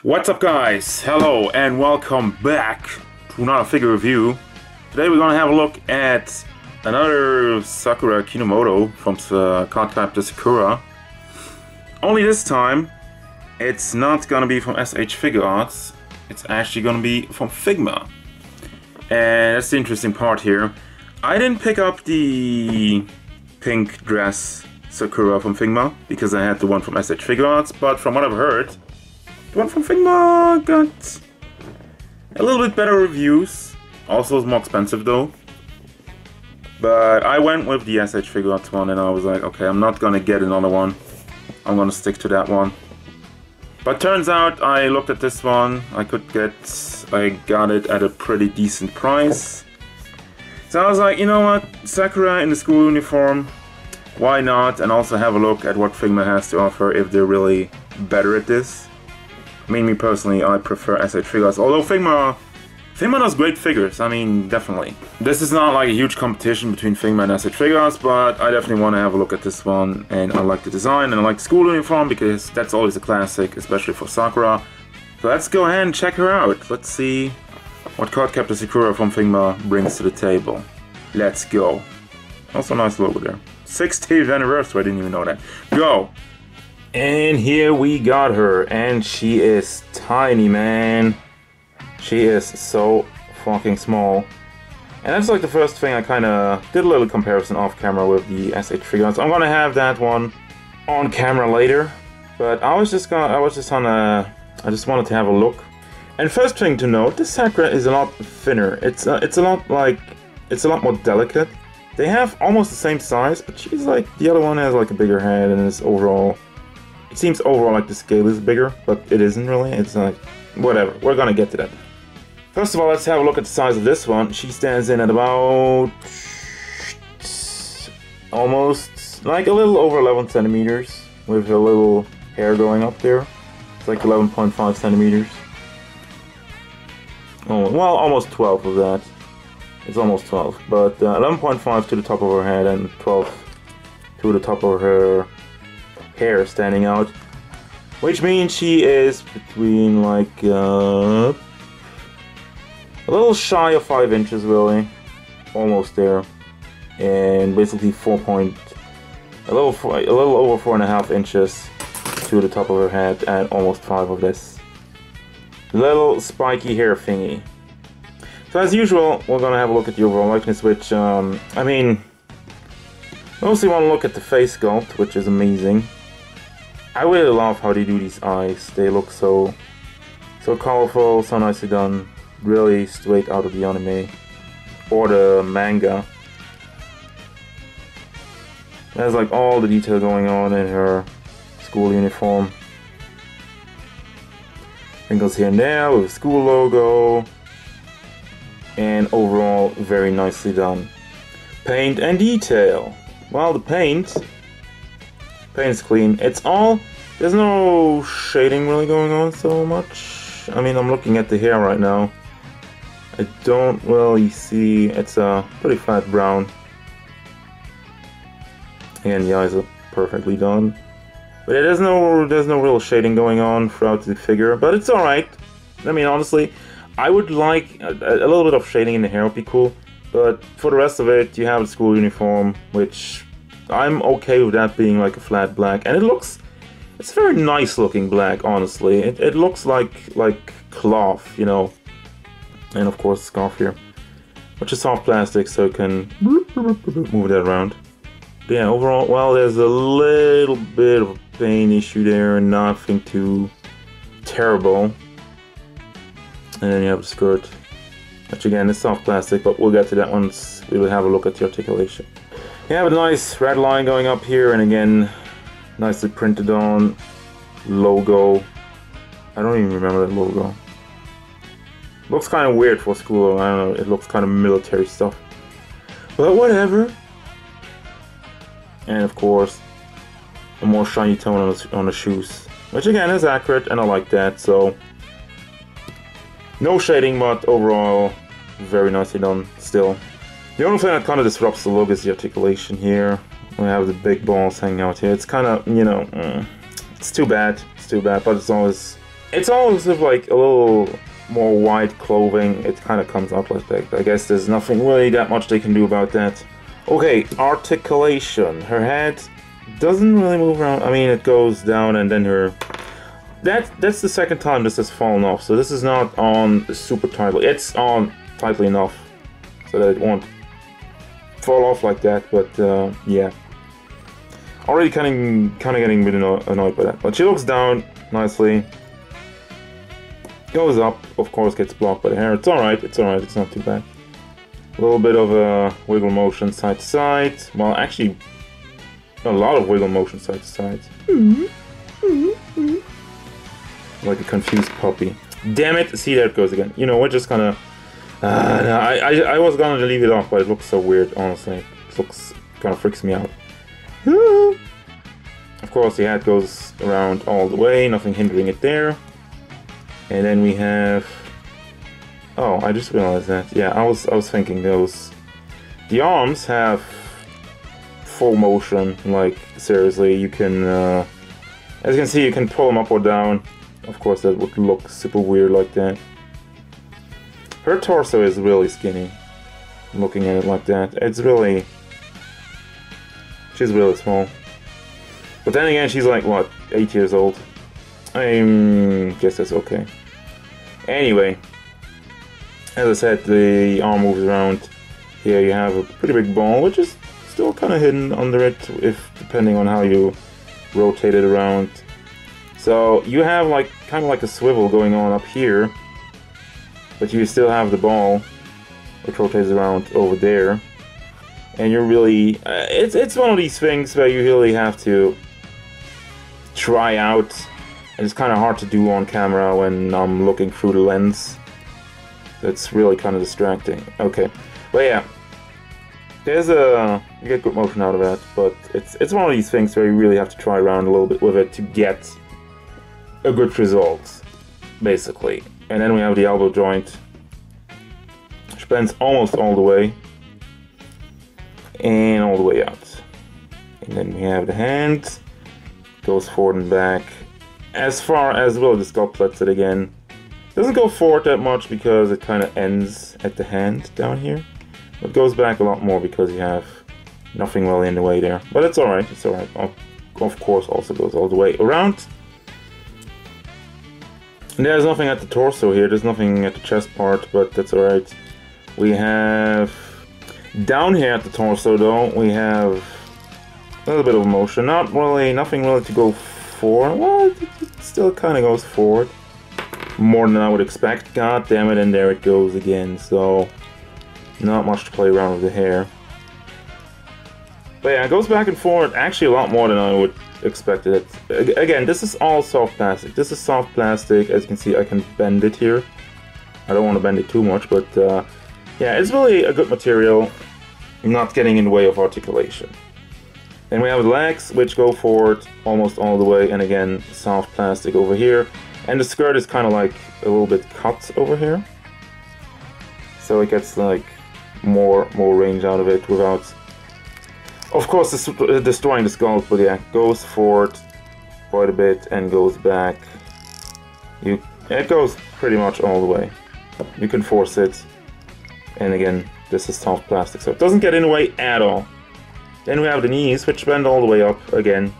What's up guys? Hello and welcome back to another figure review. Today we're gonna have a look at another Sakura Kinomoto from Cardcaptor Sakura. Only this time it's not gonna be from SH Figure Arts, it's actually gonna be from Figma. And that's the interesting part here. I didn't pick up the pink dress Sakura from Figma because I had the one from SH Figure Arts, but from what I've heard, the one from Figma got a little bit better reviews. Also, it's more expensive though. But I went with the SH Figure Arts one and I was like, okay, I'm not gonna get another one. I'm gonna stick to that one. But turns out I looked at this one, I got it at a pretty decent price. So I was like, you know what, Sakura in the school uniform, why not? And also have a look at what Figma has to offer if they're really better at this. I mean, me personally, I prefer SH Figures, although Figma does great figures, I mean, definitely. This is not like a huge competition between Figma and SH Figures, but I definitely want to have a look at this one, and I like the design, and I like the school uniform, because that's always a classic, especially for Sakura. So let's go ahead and check her out. Let's see what Cardcaptor Sakura from Figma brings to the table. Let's go. Also nice logo there. 60th anniversary, I didn't even know that. Go! And here we got her, and she is tiny, man. She is so fucking small. And that's like the first thing I kinda did a little comparison off camera with the SH Figures. I'm gonna have that one on camera later. But I just wanted to have a look. And first thing to note, this Sakura is a lot thinner. It's a lot more delicate. They have almost the same size, but she's like, the other one has like a bigger head and it's overall, it seems overall like the scale is bigger, but it isn't really. It's like, whatever, we're gonna get to that. First of all, let's have a look at the size of this one. She stands in at about, almost, like a little over 11 centimeters, with a little hair going up there. It's like 11.5 centimeters. Oh, well, almost 12 of that. It's almost 12, but 11.5 to the top of her head and 12 to the top of her hair standing out, which means she is between like a little shy of 5 inches, really, almost there, and basically a little over 4.5 inches to the top of her head, and almost 5 of this little spiky hair thingy. So as usual, we're gonna have a look at the overall likeness, which, I mean, mostly want to look at the face sculpt, which is amazing. I really love how they do these eyes. They look so colorful, so nicely done. Really straight out of the anime or the manga. There's like all the detail going on in her school uniform. Wrinkles here and there with a school logo. And overall, very nicely done. Paint and detail. Well, the paint's clean. There's no shading really going on so much. I mean, I'm looking at the hair right now. I don't really see, it's a pretty flat brown. And the eyes are perfectly done. But there's no real shading going on throughout the figure, but it's alright. I mean, honestly, I would like a little bit of shading in the hair would be cool, but for the rest of it, you have the school uniform, which I'm okay with that being like a flat black, and it's very nice looking black, honestly. It looks like cloth, you know, and of course scarf here, which is soft plastic, so you can move that around. But yeah, overall, well, there's a little bit of a paint issue there, nothing too terrible. And then you have the skirt, which again is soft plastic, but we'll get to that once we will have a look at the articulation. You have a nice red line going up here, and again, nicely printed on logo. I don't even remember that logo. Looks kind of weird for school, I don't know, it looks kind of military stuff. But whatever. And of course, a more shiny tone on the shoes, which again is accurate, and I like that, so. No shading, but overall, very nicely done still. The only thing that kind of disrupts the look is the articulation here. We have the big balls hanging out here. It's kind of, you know, it's too bad, but it's always it's almost like a little more wide clothing. It kind of comes up like that. I guess there's nothing really that much they can do about that. Okay, articulation. Her head doesn't really move around. I mean, it goes down and then her... That's the second time this has fallen off, so this is not on super tightly. It's on tightly enough so that it won't fall off like that, but yeah. Already kind of getting a bit annoyed by that. But she looks down nicely. Goes up, of course, gets blocked by the hair. It's alright, it's not too bad. A little bit of a wiggle motion side to side. Well, actually, a lot of wiggle motion side to side. Like a confused puppy. Damn it! See, there it goes again. You know, we're just gonna... no, I was gonna leave it off, but it looks so weird, honestly. It looks... kind of freaks me out. Of course, the head goes around all the way, nothing hindering it there. And then we have... Oh, I just realized that. Yeah, I was thinking those... The arms have full motion, like, seriously, you can... as you can see, you can pull them up or down. Of course, that would look super weird like that. Her torso is really skinny, looking at it like that. It's really... She's really small. But then again, she's like, what, 8 years old? I guess that's okay. Anyway, as I said, the arm moves around. Here you have a pretty big ball, which is still kind of hidden under it, if depending on how you rotate it around. So you have like kind of like a swivel going on up here, but you still have the ball, which rotates around over there. And you're really, it's one of these things where you really have to try out, and it's kind of hard to do on camera when I'm looking through the lens. It's really kind of distracting. Okay, but yeah, you get good motion out of that, but it's one of these things where you really have to try around a little bit with it to get a good result, basically. And then we have the elbow joint, which bends almost all the way, and all the way out. And then we have the hand, goes forward and back, as far as well the sculpt lets it again. Doesn't go forward that much because it kind of ends at the hand down here. It goes back a lot more because you have nothing really in the way there. But it's alright, it's alright. Of course, also goes all the way around. And there's nothing at the torso here, there's nothing at the chest part, but that's alright. We have... Down here at the torso though, we have a little bit of motion. Not really, nothing really to go forward. Well, it still kind of goes forward. More than I would expect. God damn it, and there it goes again. So, not much to play around with the hair. But yeah, it goes back and forward actually a lot more than I would expect it. Again, this is all soft plastic. This is soft plastic. As you can see, I can bend it here. I don't want to bend it too much, but yeah, it's really a good material. Not getting in the way of articulation. Then we have the legs, which go forward almost all the way, and again, soft plastic over here. And the skirt is kind of like a little bit cut over here. So it gets like more range out of it without, of course, destroying the sculpt, but yeah, goes forward quite a bit and goes back. It goes pretty much all the way. You can force it, and again, this is soft plastic, so it doesn't get in the way at all. Then we have the knees, which bend all the way up again.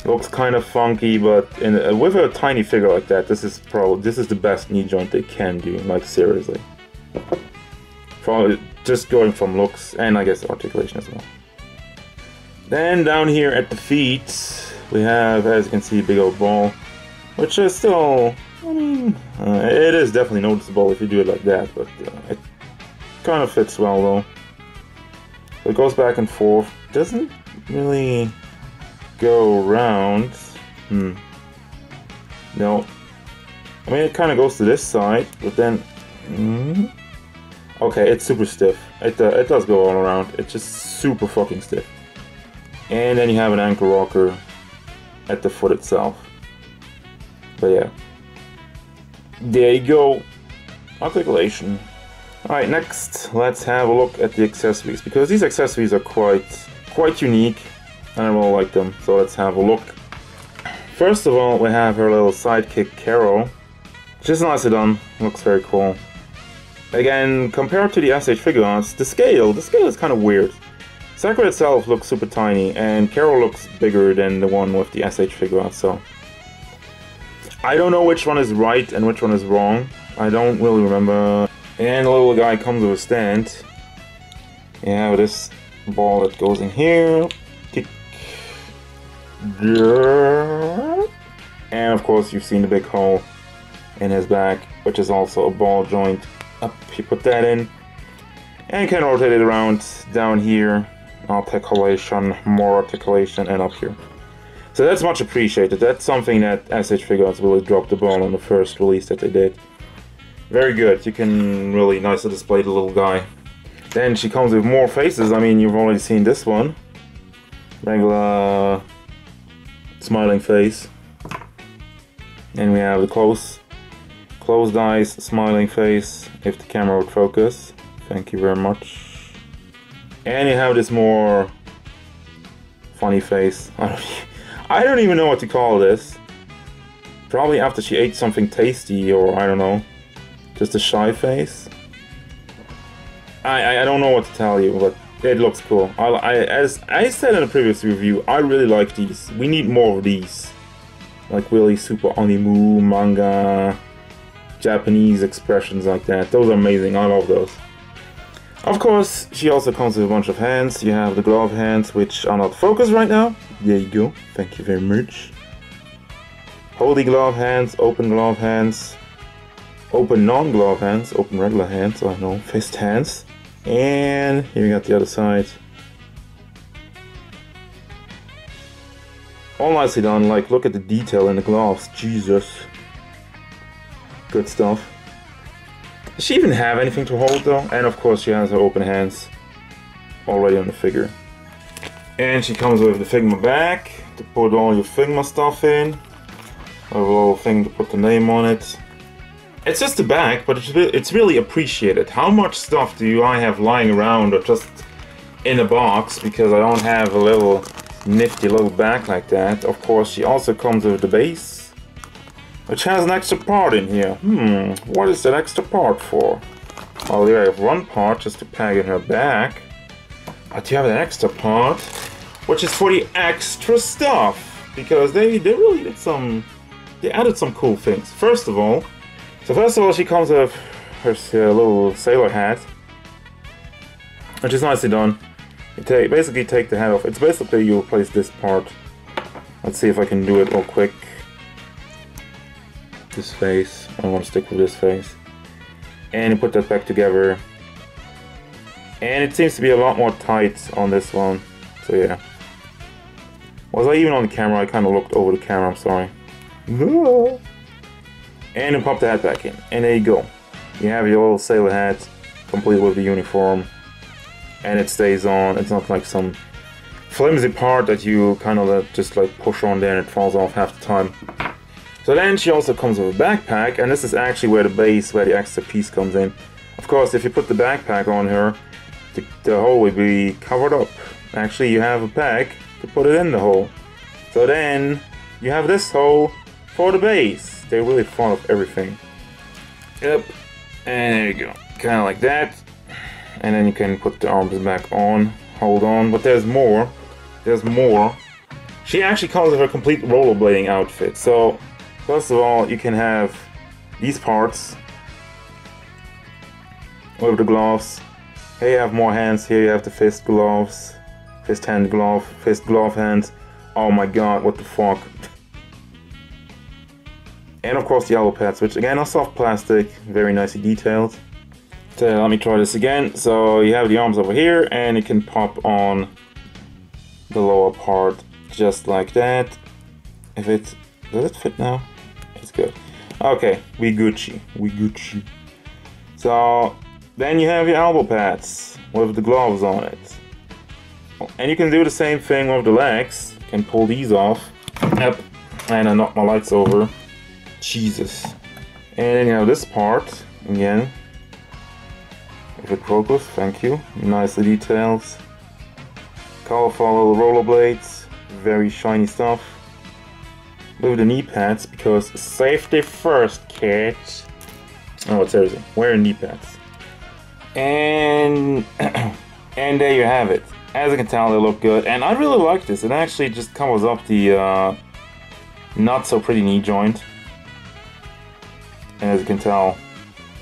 Looks kind of funky, but with a tiny figure like that, this is the best knee joint they can do. Like seriously, just going from looks and I guess articulation as well. Then down here at the feet, we have, as you can see, a big old ball, which is still, I mean, it is definitely noticeable if you do it like that, but it kind of fits well though. So it goes back and forth. Doesn't really go around. No. I mean, it kind of goes to this side, but then... Okay, it's super stiff. It does go all around. It's just super fucking stiff. And then you have an ankle rocker at the foot itself. But yeah. There you go. Articulation. Alright, next, let's have a look at the accessories, because these accessories are quite unique. And I really like them, so let's have a look. First of all, we have her little sidekick Carol. Just nicely done, looks very cool. Again, compared to the SH figure arts, the scale is kind of weird. Sakura itself looks super tiny, and Carol looks bigger than the one with the SH figure arts, so... I don't know which one is right and which one is wrong. I don't really remember. And the little guy comes with a stand. You have this ball that goes in here. Tick. And of course you've seen the big hole in his back, which is also a ball joint. Up, you put that in. And you can rotate it around down here. Articulation, more articulation, and up here. So that's much appreciated. That's something that SH Figuarts really dropped the ball on the first release that they did. Very good. You can really nicely display the little guy. Then she comes with more faces. I mean, you've already seen this one. Regular smiling face. And we have the closed eyes, smiling face, if the camera would focus. Thank you very much. And you have this more funny face. I don't even know what to call this. Probably after she ate something tasty, or I don't know. Just a shy face. I don't know what to tell you, but it looks cool. As I said in a previous review, I really like these. We need more of these. Like really super anime, manga, Japanese expressions like that. Those are amazing, I love those. Of course, she also comes with a bunch of hands. You have the glove hands, which are not focused right now. There you go, thank you very much. Holy glove hands, open glove hands, open non-glove hands, open regular hands, I know, fist hands. And here we got the other side. All nicely done, like look at the detail in the gloves, Jesus. Good stuff. Does she even have anything to hold though? And of course she has her open hands already on the figure. And she comes with the Figma bag to put all your Figma stuff in. A little thing to put the name on it. It's just a bag, but it's really appreciated. How much stuff do I have lying around or just in a box, because I don't have a little nifty little bag like that. Of course she also comes with the base, which has an extra part in here. What is that extra part for? Well, there I have one part just to pack in her bag. But you have an extra part, which is for the extra stuff. Because they really did some... They added some cool things. First of all, she comes with her little sailor hat. Which is nicely done. You basically take the hat off. It's basically you replace this part. Let's see if I can do it real quick. This face. I want to stick with this face. And you put that back together. And it seems to be a lot more tight on this one. So yeah. Was I even on the camera? I kind of looked over the camera, I'm sorry. And you pop the hat back in. And there you go. You have your little sailor hat, complete with the uniform. And it stays on. It's not like some flimsy part that you kind of just like push on there and it falls off half the time. So then she also comes with a backpack, and this is actually where the extra piece comes in. Of course, if you put the backpack on her, the hole will be covered up. Actually, you have a bag to put it in the hole. So then you have this hole for the base. They really thought of everything. Yep. And there you go. Kind of like that. And then you can put the arms back on. Hold on. But there's more. There's more. She actually comes with her complete rollerblading outfit. So, first of all, you can have these parts with the gloves. Here you have more hands. Here you have the fist gloves. Fist hand glove. Fist glove hands. Oh my god, what the fuck. And of course the elbow pads, which again are soft plastic, very nicely detailed. So let me try this again. So you have the arms over here, and you can pop on the lower part just like that. Does it fit now? It's good. Okay, we Gucci. So then you have your elbow pads with the gloves on it. And you can do the same thing with the legs. You can pull these off. Yep. And I knocked my lights over. Jesus. And then you have this part again. If it focus, thank you. Nicely detailed. Colorful little rollerblades. Very shiny stuff. with the knee pads because safety first, kids. Oh, seriously, wear knee pads. And and there you have it. As you can tell, they look good, and I really like this. It actually just covers up the not so pretty knee joint. And as you can tell,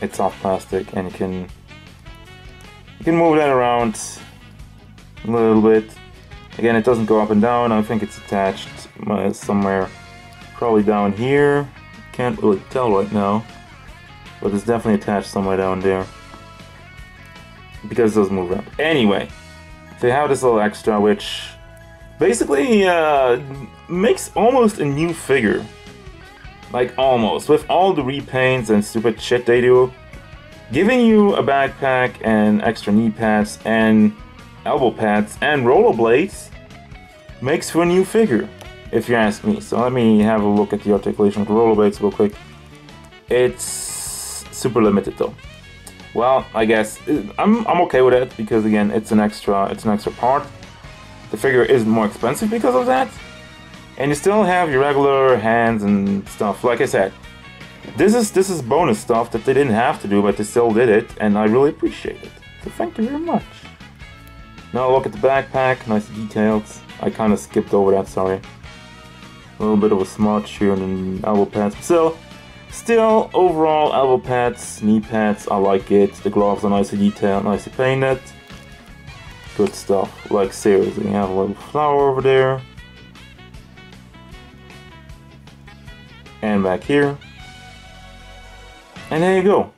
it's soft plastic, and you can move that around a little bit. Again, it doesn't go up and down. I think it's attached somewhere, probably down here. Can't really tell right now, but it's definitely attached somewhere down there because it doesn't move around. Anyway, so you have this little extra, which basically makes almost a new figure. Like almost, with all the repaints and stupid shit they do, giving you a backpack and extra knee pads and elbow pads and rollerblades makes for a new figure, if you ask me. So let me have a look at the articulation of the rollerblades real quick. It's super limited though. Well, I guess I'm okay with it because again, it's an extra part. The figure is more expensive because of that, and you still have your regular hands and stuff. Like I said, this is bonus stuff that they didn't have to do, but they still did it, and I really appreciate it. So thank you very much. Now look at the backpack, nice detailed. I kind of skipped over that, sorry. A little bit of a smudge here and elbow pads. Still, overall, elbow pads, knee pads, I like it. The gloves are nicely detailed, nicely painted. Good stuff. Like seriously, you have a little flower over there. And back here. And there you go.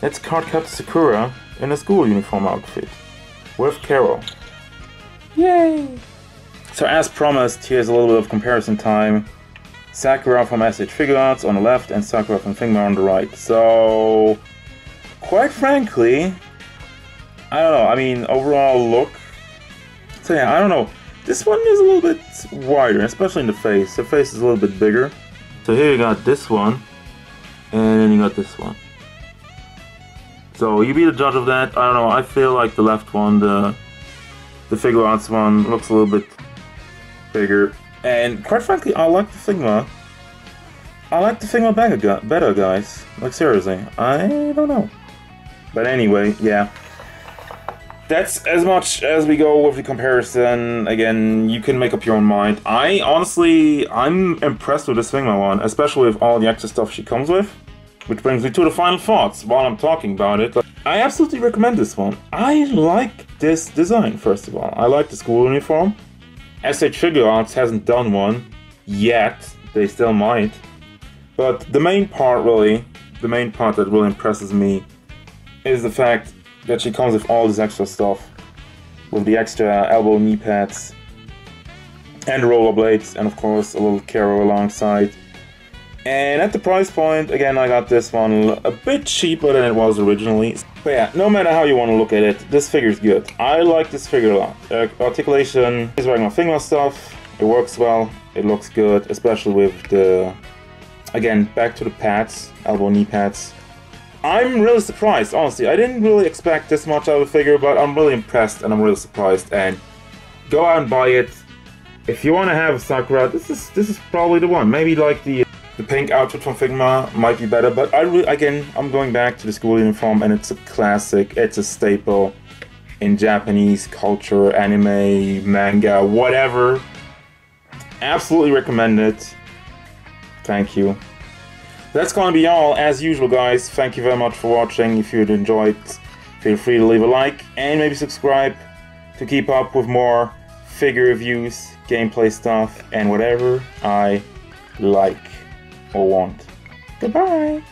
That's Cardcaptor Sakura in a school uniform outfit. With Carol. Yay! So as promised, here's a little bit of comparison time. Sakura from SH Figure Arts on the left and Sakura from Figma on the right. So, quite frankly, I don't know, I mean, overall look. So yeah, I don't know. This one is a little bit wider, especially in the face. The face is a little bit bigger. So here you got this one, and then you got this one. So you be the judge of that. I don't know, I feel like the left one, the Figure Arts one, looks a little bit bigger. And quite frankly, I like the Figma. I like the Figma better, guys. Like seriously, I don't know. But anyway, yeah. That's as much as we go with the comparison. Again, you can make up your own mind. I'm impressed with this Figma one, especially with all the extra stuff she comes with. Which brings me to the final thoughts while I'm talking about it. I absolutely recommend this one. I like this design, first of all. I like the school uniform. SH Figure Arts hasn't done one yet. They still might. But the main part that really impresses me is the fact that she comes with all this extra stuff. With the extra elbow knee pads. And the rollerblades. And of course a little Caro alongside. And at the price point, again, I got this one a bit cheaper than it was originally. But yeah, no matter how you want to look at it, this figure's good. I like this figure a lot. Articulation is wearing my Figma stuff. It works well. It looks good, especially with the... Again, back to the pads, elbow knee pads. I'm really surprised, honestly. I didn't really expect this much out of the figure, but I'm really impressed and I'm really surprised. And go out and buy it. If you want to have a Sakura, this is probably the one. Maybe like the pink outfit from Figma might be better, but again, I'm going back to the school uniform, and it's a classic, it's a staple in Japanese culture, anime, manga, whatever. Absolutely recommend it. Thank you. That's gonna be all, as usual, guys. Thank you very much for watching. If you enjoyed, feel free to leave a like, and maybe subscribe to keep up with more figure reviews, gameplay stuff, and whatever I like or want. Goodbye!